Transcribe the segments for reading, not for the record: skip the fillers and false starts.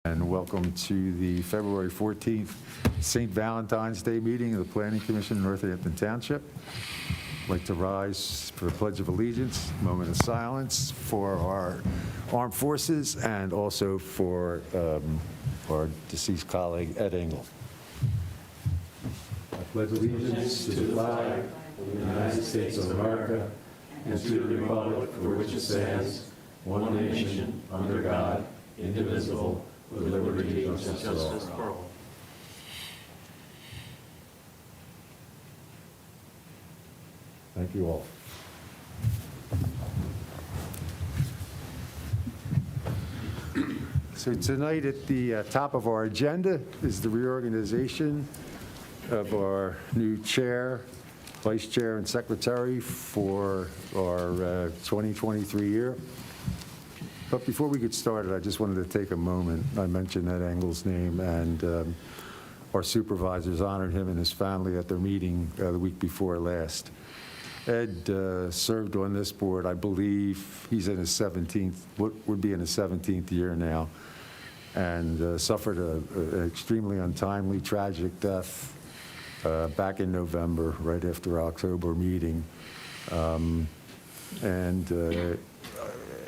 And welcome to the February 14th St. Valentine's Day meeting of the Planning Commission in Northampton Township. I'd like to rise for the Pledge of Allegiance, moment of silence for our armed forces and also for our deceased colleague, Ed Engel. I pledge allegiance to the flag of the United States of America and to the republic for which it stands, one nation, under God, indivisible, with liberty and justice for all. Thank you all. So tonight at the top of our agenda is the reorganization of our new chair, vice chair, and secretary for our 2023 year. But before we get started, I just wanted to take a moment. I mentioned Ed Engel's name, and our supervisors honored him and his family at their meeting the week before last. Ed served on this board, I believe he's in his 17th, would be in his 17th year now, and suffered an extremely untimely, tragic death back in November, right after our October meeting.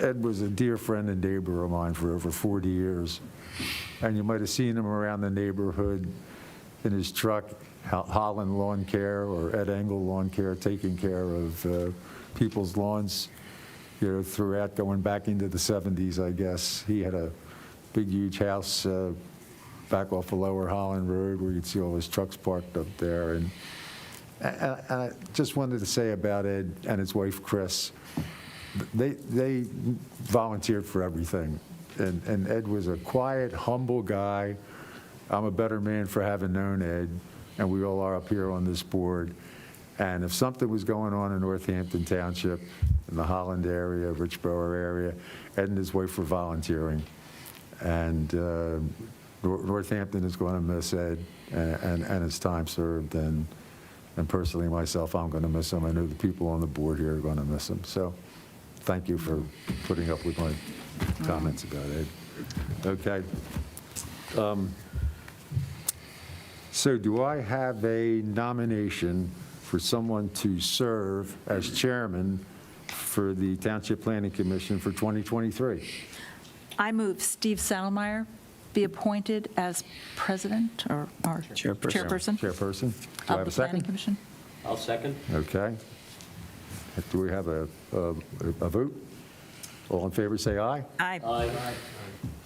Ed was a dear friend and neighbor of mine for over 40 years. And you might have seen him around the neighborhood in his truck, Holland Lawn Care or Ed Engel Lawn Care, taking care of people's lawns, throughout going back into the 70s, I guess. He had a big, huge house back off of Lower Holland Road where you'd see all his trucks parked up there. And I just wanted to say about Ed and his wife, Chris, they volunteered for everything. And Ed was a quiet, humble guy. I'm a better man for having known Ed, and we all are up here on this board. And if something was going on in Northampton Township, in the Holland area, Richborough area, Ed and his wife were volunteering. And Northampton is going to miss Ed and his time served. And personally, myself, I'm going to miss him. I know the people on the board here are going to miss him. So thank you for putting up with my comments about Ed. Okay. So do I have a nomination for someone to serve as chairman for the Township Planning Commission for 2023? I move Steve Saddlemeyer be appointed as president or chairperson Chairperson. Do I of have the a Planning second? Commission. I'll second. Okay. Do we have a vote? All in favor, say aye. Aye. Aye.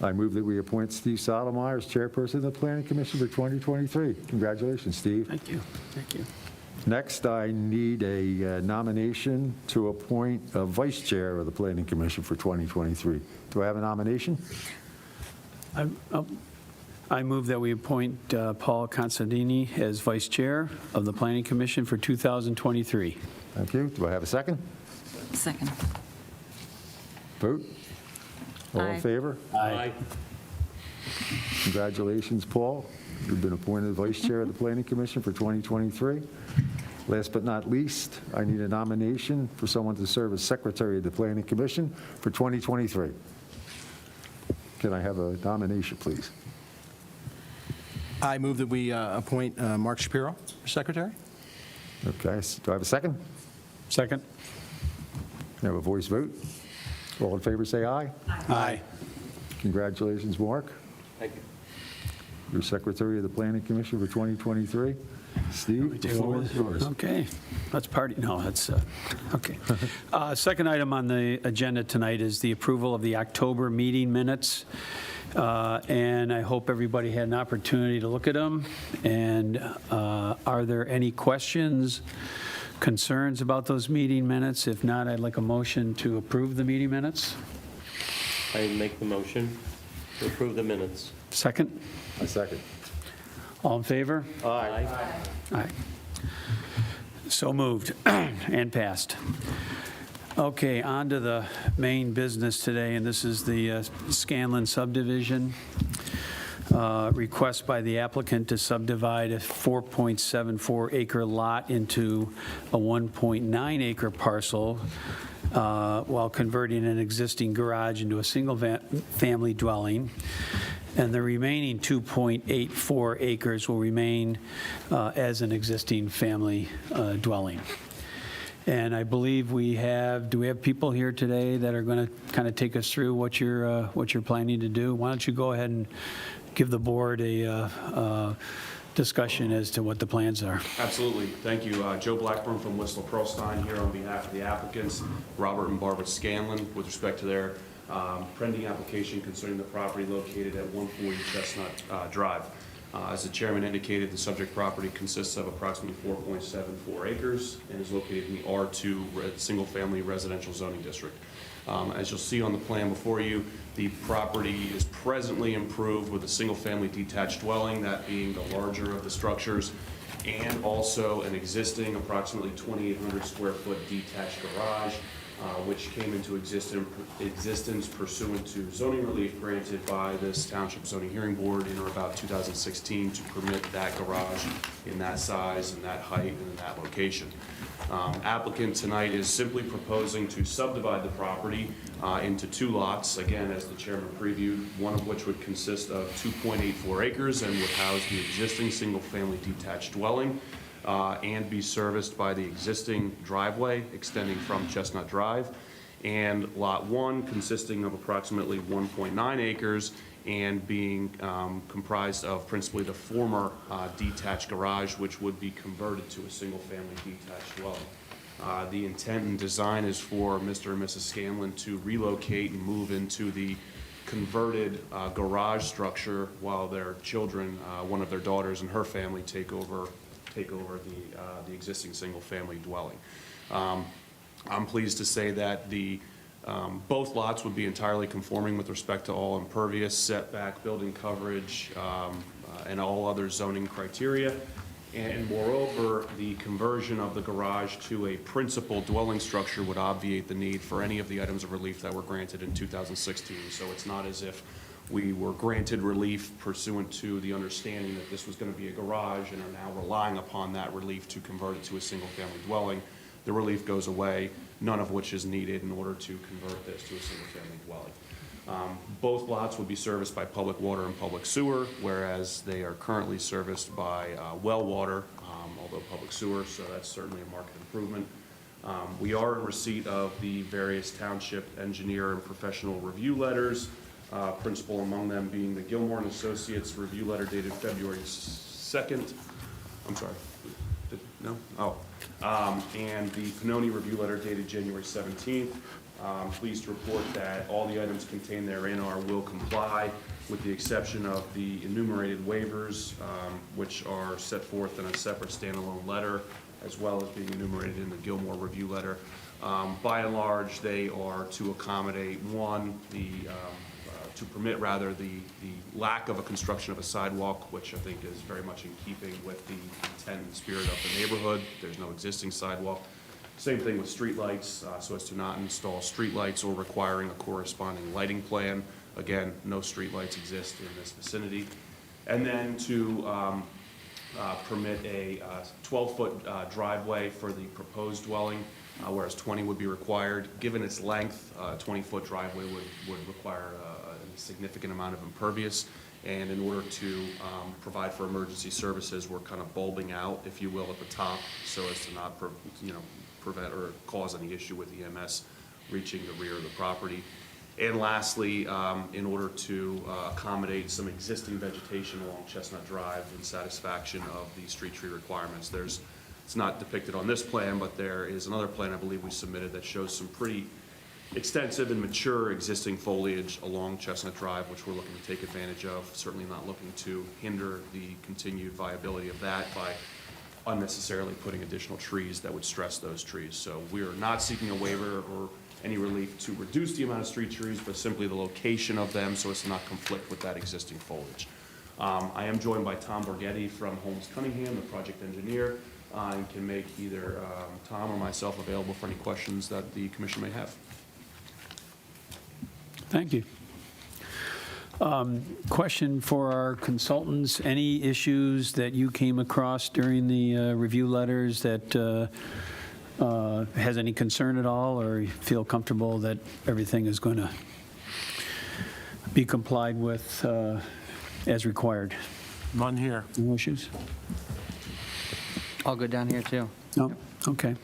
I move that we appoint Steve Sotomayor as chairperson of the Planning Commission for 2023. Congratulations, Steve. Thank you. Thank you. Next, I need a nomination to appoint a vice chair of the Planning Commission for 2023. Do I have a nomination? I move that we appoint Paul Considini as vice chair of the Planning Commission for 2023. Thank you. Do I have a second? Second. Vote? All in Aye. favor? Aye. Congratulations, Paul. You've been appointed vice chair of the Planning Commission for 2023. Last but not least, I need a nomination for someone to serve as secretary of the Planning Commission for 2023. Can I have a nomination, please? I move that we appoint Mark Shapiro for secretary. Okay, do I have a second? Second? We have a voice vote. All in favor, say aye. Aye. Congratulations, Mark. Thank you. You're secretary of the Planning Commission for 2023. Steve, the floor is yours. Okay, let's party. No, that's, okay. Second item on the agenda tonight is the approval of the October meeting minutes. And I hope everybody had an opportunity to look at them. And are there any questions, concerns about those meeting minutes? If not, I'd like a motion to approve the meeting minutes. I make the motion to approve the minutes. Second? A second. All in favor? Aye. Aye. So moved and passed. Okay, on to the main business today, and this is the Scanlon subdivision. Request by the applicant to subdivide a 4.74 acre lot into a 1.9 acre parcel while converting an existing garage into a single family dwelling. and the remaining 2.84 acres will remain as an existing family dwelling. And I believe do we have people here today that are going to kind of take us through what you're planning to do? Why don't you go ahead and give the board a discussion as to what the plans are. Absolutely. Thank you. Joe Blackburn from Whistler Pearlstein here on behalf of the applicants, Robert and Barbara Scanlon, with respect to their pending application concerning the property located at 140 Chestnut Drive. As the chairman indicated, the subject property consists of approximately 4.74 acres and is located in the R2 single-family residential zoning district. As you'll see on the plan before you, the property is presently improved with a single-family detached dwelling, that being the larger of the structures, and also an existing approximately 2,800 square foot detached garage, which came into existence pursuant to zoning relief granted by this Township Zoning Hearing Board in or about 2016 to permit that garage in that size and that height and in that location. Applicant tonight is simply proposing to subdivide the property into 2 lots, again, as the chairman previewed, one of which would consist of 2.84 acres and would house the existing single-family detached dwelling and be serviced by the existing driveway extending from Chestnut Drive, and Lot 1 consisting of approximately 1.9 acres and being comprised of principally the former detached garage, which would be converted to a single-family detached dwelling. The intent and design is for Mr. and Mrs. Scanlon to relocate and move into the converted garage structure while their children, one of their daughters and her family, take over the existing single-family dwelling. I'm pleased to say that both lots would be entirely conforming with respect to all impervious, setback, building coverage, and all other zoning criteria. And moreover, the conversion of the garage to a principal dwelling structure would obviate the need for any of the items of relief that were granted in 2016. So it's not as if we were granted relief pursuant to the understanding that this was going to be a garage and are now relying upon that relief to convert it to a single-family dwelling. The relief goes away, none of which is needed in order to convert this to a single-family dwelling. Both lots would be serviced by public water and public sewer, whereas they are currently serviced by well water, although public sewer, so that's certainly a marked improvement. We are in receipt of the various township engineer and professional review letters, principal among them being the Gilmore and Associates review letter dated February 2nd. I'm sorry. No? Oh. And the Pannoni review letter dated January 17th. Pleased to report that all the items contained therein will comply, with the exception of the enumerated waivers, which are set forth in a separate standalone letter, as well as being enumerated in the Gilmore review letter. By and large, they are to accommodate, one, to permit rather the lack of a construction of a sidewalk, which I think is very much in keeping with the intent and spirit of the neighborhood. There's no existing sidewalk. Same thing with streetlights, so as to not install streetlights or requiring a corresponding lighting plan. Again, no streetlights exist in this vicinity. And then to permit a 12-foot driveway for the proposed dwelling, whereas 20 would be required. Given its length, a 20-foot driveway would require a significant amount of impervious. And in order to provide for emergency services, we're kind of bulbing out, if you will, at the top, so as to not prevent or cause any issue with EMS reaching the rear of the property. And lastly, in order to accommodate some existing vegetation along Chestnut Drive in satisfaction of the street tree requirements. It's not depicted on this plan, but there is another plan I believe we submitted that shows some pretty extensive and mature existing foliage along Chestnut Drive, which we're looking to take advantage of. Certainly not looking to hinder the continued viability of that by unnecessarily putting additional trees that would stress those trees. So we are not seeking a waiver or any relief to reduce the amount of street trees, but simply the location of them so as to not conflict with that existing foliage. I am joined by Tom Borghetti from Holmes Cunningham, the project engineer, and can make either Tom or myself available for any questions that the commission may have. Thank you. Question for our consultants. Any issues that you came across during the review letters that has any concern at all, or you feel comfortable that everything is going to be complied with as required. None here. No issues? I'll go down here, too. No? Okay.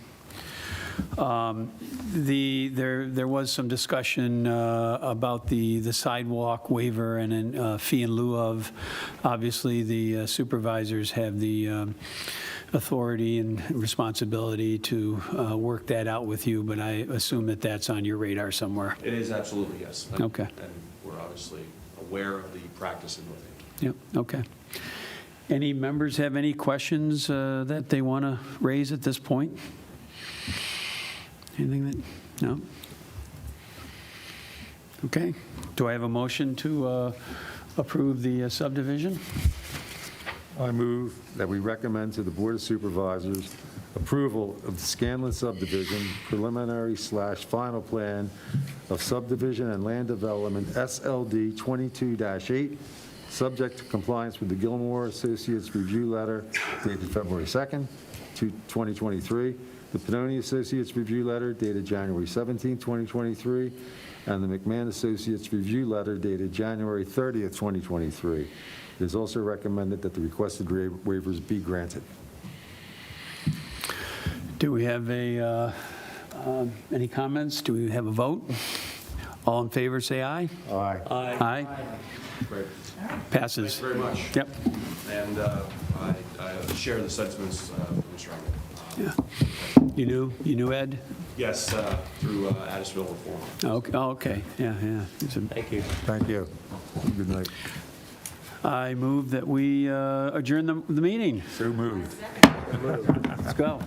There was some discussion about the sidewalk waiver and then fee in lieu of. Obviously, the supervisors have the authority and responsibility to work that out with you, but I assume that that's on your radar somewhere. It is absolutely, yes. Okay. And we're obviously aware of the practice in Northampton. Yep, okay. Any members have any questions that they want to raise at this point? Anything that, no? Okay. Do I have a motion to approve the subdivision? I move that we recommend to the Board of Supervisors approval of the Scanlon subdivision preliminary/final plan of subdivision and land development SLD 22-8, subject to compliance with the Gilmore Associates review letter dated February 2nd, 2023, the Pannoni Associates review letter dated January 17, 2023, and the McMahon Associates review letter dated January 30th, 2023. It is also recommended that the requested waivers be granted. Do we have any comments? Do we have a vote? All in favor, say aye. Aye. Aye. Great. Passes. Thank you very much. Yep. And I share the sentiments of Mr. Arnold. Yeah. You knew Ed? Yes, through Addisville Reform. Okay, yeah. He's a- Thank you. Thank you. Good night. I move that we adjourn the meeting. So moved. Let's go.